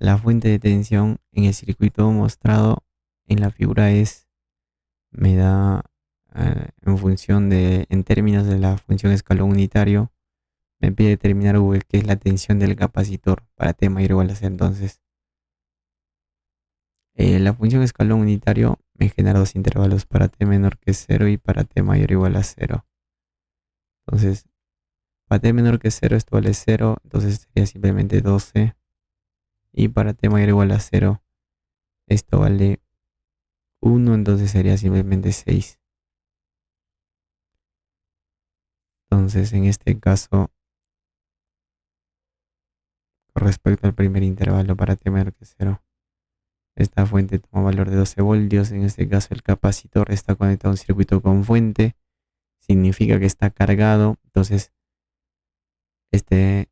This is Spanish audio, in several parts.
la fuente de tensión en el circuito mostrado en la figura me da en términos de la función escalón unitario, me pide determinar V, que es la tensión del capacitor para T mayor o igual a cero. Entonces, la función escalón unitario me genera dos intervalos para T menor que cero y para T mayor o igual a cero. Entonces, para T menor que cero esto vale cero, entonces sería simplemente 12. Y para T mayor o igual a cero esto vale uno, entonces sería simplemente 6. Entonces, en este caso, con respecto al primer intervalo para T menor que cero, esta fuente toma valor de 12 voltios. En este caso, el capacitor está conectado a un circuito con fuente, significa que está cargado. Entonces, este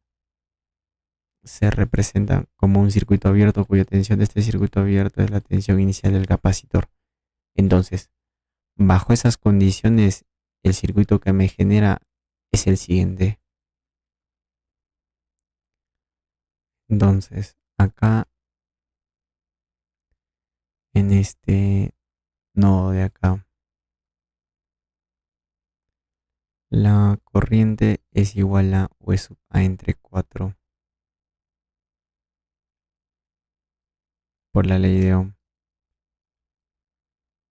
se representa como un circuito abierto cuya tensión de este circuito abierto es la tensión inicial del capacitor. Entonces, bajo esas condiciones, el circuito que me genera es el siguiente. Entonces, acá en este nodo de acá, la corriente es igual a V sub A entre 4 por la ley de Ohm.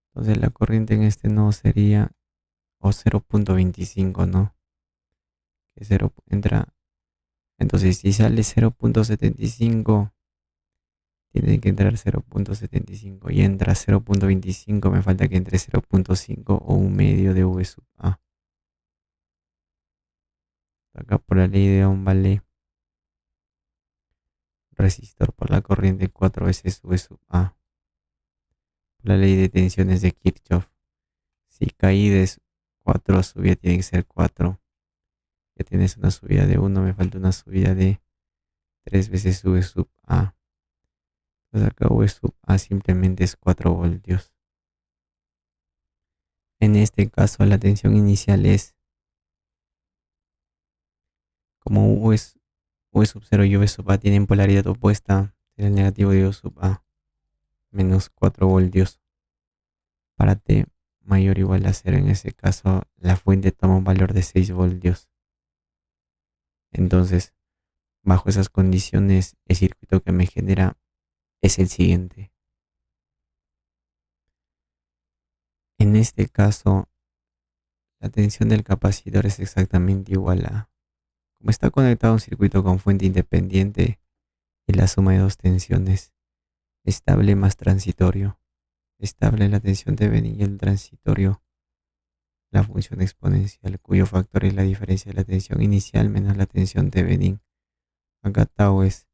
Entonces la corriente en este nodo sería o 0.25, ¿no? Que 0 entra. Entonces si sale 0.75, tiene que entrar 0.75 y entra 0.25, me falta que entre 0.5 o un medio de V sub A. Acá por la ley de Ohm vale resistor por la corriente 4 veces V sub A. Por la ley de tensiones de Kirchhoff. Si caí de 4, subida tiene que ser 4. Ya tienes una subida de 1, me falta una subida de 3 veces V sub A. Entonces acá V sub A simplemente es 4 voltios. En este caso la tensión inicial es, como V sub 0 y V sub A tienen polaridad opuesta, será el negativo de V sub A, menos 4 voltios. Para T mayor o igual a 0, en ese caso la fuente toma un valor de 6 voltios. Entonces, bajo esas condiciones, el circuito que me genera es el siguiente. En este caso, la tensión del capacitor es exactamente igual a, como está conectado a un circuito con fuente independiente, es la suma de dos tensiones, estable más transitorio. Estable la tensión de Benning y el transitorio la función exponencial, cuyo factor es la diferencia de la tensión inicial menos la tensión de Benning. Acá tau es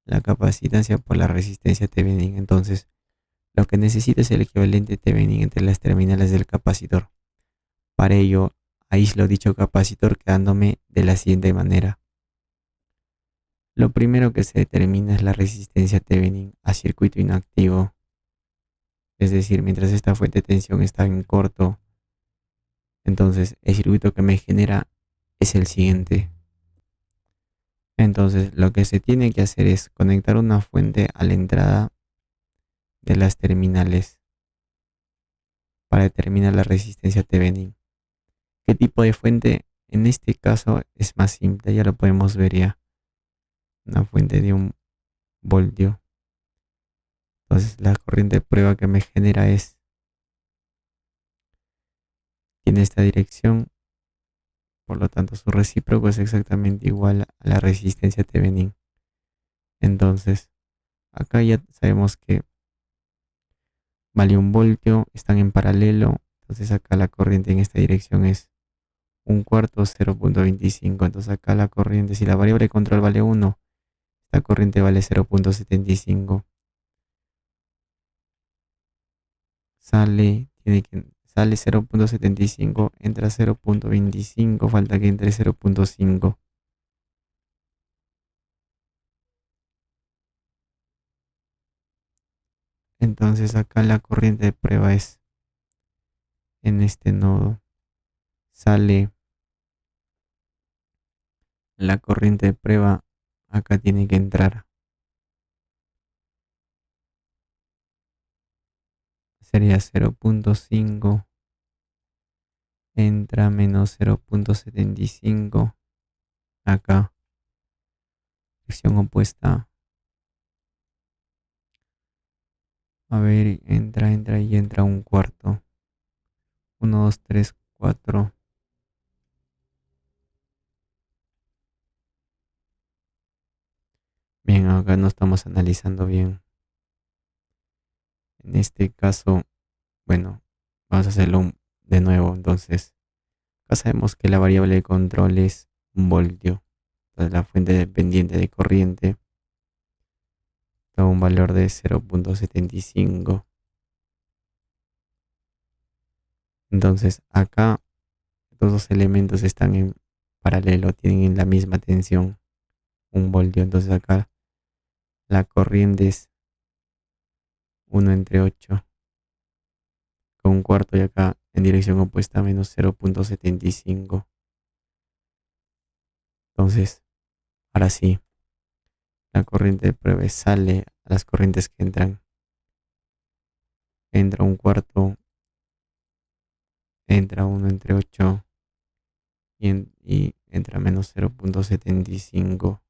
la capacitancia por la resistencia Thevenin. Entonces, lo que necesito es el equivalente Thevenin entre las terminales del capacitor. Para ello, aíslo dicho capacitor quedándome de la siguiente manera. Lo primero que se determina es la resistencia Thevenin a circuito inactivo. Es decir, mientras esta fuente de tensión está en corto, entonces el circuito que me genera es el siguiente. Entonces, lo que se tiene que hacer es conectar una fuente a la entrada de las terminales para determinar la resistencia Thevenin. ¿Qué tipo de fuente? En este caso es más simple, ya lo podemos ver ya. Una fuente de 1 voltio. Entonces la corriente de prueba que me genera tiene esta dirección, por lo tanto su recíproco es exactamente igual a la resistencia Thevenin. Entonces, acá ya sabemos que vale 1 voltio, están en paralelo, entonces acá la corriente en esta dirección es 1/4, 0.25. Entonces acá la corriente, si la variable de control vale 1, esta corriente vale 0.75. Sale 0.75, entra 0.25, falta que entre 0.5. Entonces acá la corriente de prueba es en este nodo. Sale la corriente de prueba, acá tiene que entrar sería 0.5, entra menos 0.75 acá, dirección opuesta. A ver, entra y entra un cuarto. 1, 2, 3, 4. Bien, acá no estamos analizando bien. En este caso, bueno, vamos a hacerlo de nuevo. Entonces, acá sabemos que la variable de control es un voltio. Entonces, la fuente dependiente de corriente da un valor de 0.75. Entonces, acá los dos elementos están en paralelo, tienen la misma tensión, un voltio. Entonces, acá la corriente es 1/8 con un cuarto y acá en dirección opuesta menos 0.75. Entonces, ahora sí, la corriente de prueba sale a las corrientes que entran. Entra un cuarto, entra 1/8 y entra menos 0.75.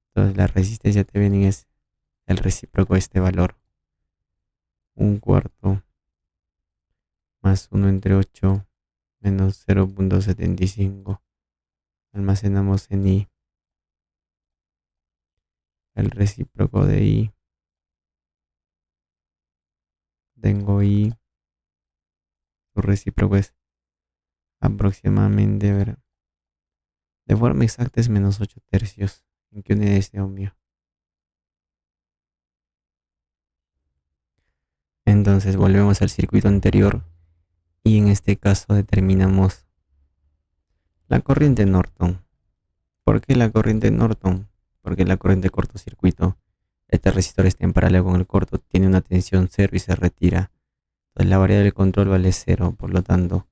Entonces la resistencia Thevenin es el recíproco de este valor. Un cuarto más 1/8 menos 0.75. Almacenamos en I el recíproco de I. Tengo I, su recíproco es aproximadamente, a ver, de forma exacta es menos 8 tercios. ¿En qué unidad es de ohmio? Entonces volvemos al circuito anterior y en este caso determinamos la corriente Norton. ¿Por qué la corriente Norton? Porque la corriente de cortocircuito, este resistor está en paralelo con el corto, tiene una tensión cero y se retira. Entonces la variable de control vale cero, por lo tanto,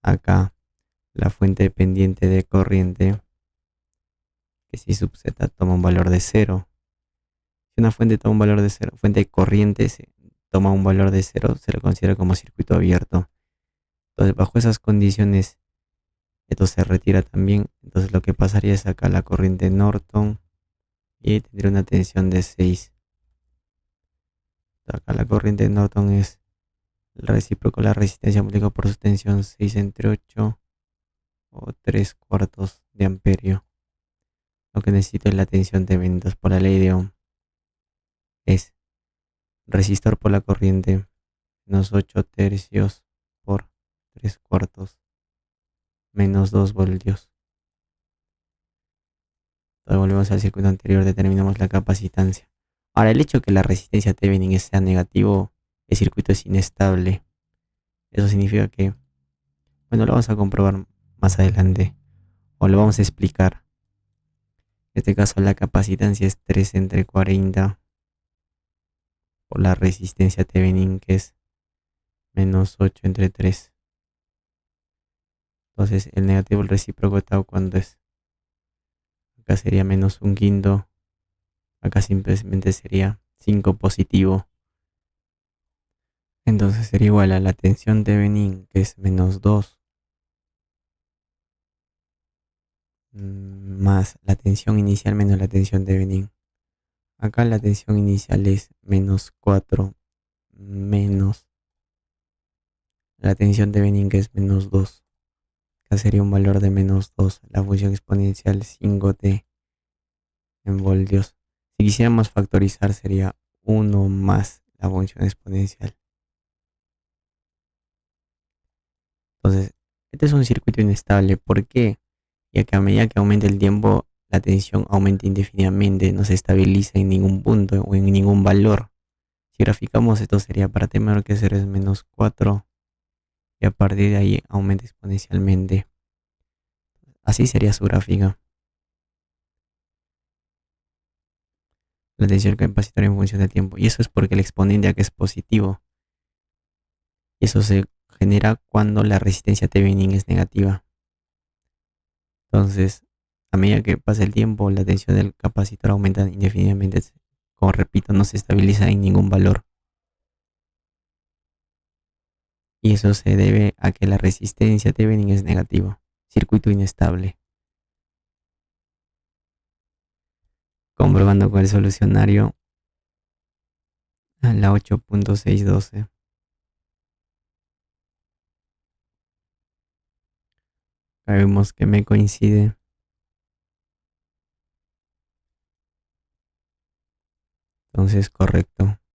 acá la fuente dependiente de corriente, que si sub z toma un valor de cero. Si una fuente toma un valor de cero, fuente de corriente toma un valor de cero, se lo considera como circuito abierto. Entonces, bajo esas condiciones, esto se retira también. Entonces, lo que pasaría es acá la corriente Norton y tendría una tensión de 6. Acá la corriente Norton es el recíproco de la resistencia multiplicado por su tensión 6/8 o 3 cuartos de amperio. Lo que necesito es la tensión de ventas por la ley de Ohm. Es resistor por la corriente menos 8 tercios por 3 cuartos menos 2 voltios. Entonces volvemos al circuito anterior, determinamos la capacitancia. Ahora, el hecho de que la resistencia Thevenin sea negativo, el circuito es inestable. Eso significa que, bueno, lo vamos a comprobar más adelante o lo vamos a explicar. En este caso, la capacitancia es 3/40 por la resistencia Thevenin, que es menos 8/3. Entonces, el negativo, el recíproco de tau, ¿cuánto es? Acá sería menos un quinto. Acá simplemente sería 5 positivo. Entonces sería igual a la tensión Thevenin, que es menos 2, más la tensión inicial menos la tensión Thevenin. Acá la tensión inicial es menos 4 menos la tensión Thevenin, que es menos 2. Acá sería un valor de menos 2, la función exponencial 5t en voltios. Si quisiéramos factorizar sería 1 más la función exponencial. Entonces, este es un circuito inestable. ¿Por qué? Ya que a medida que aumenta el tiempo, la tensión aumenta indefinidamente, no se estabiliza en ningún punto o en ningún valor. Si graficamos esto sería para t menor que 0 es menos 4 y a partir de ahí aumenta exponencialmente. Así sería su gráfica. La tensión capacitor en función del tiempo. Y eso es porque el exponente acá es positivo. Y eso se genera cuando la resistencia Thevenin es negativa. Entonces, a medida que pasa el tiempo, la tensión del capacitor aumenta indefinidamente. Como repito, no se estabiliza en ningún valor. y eso se debe a que la resistencia Thevenin es negativo, circuito inestable. Comprobando con el solucionario a la 8.612. Vemos que me coincide. Entonces, correcto.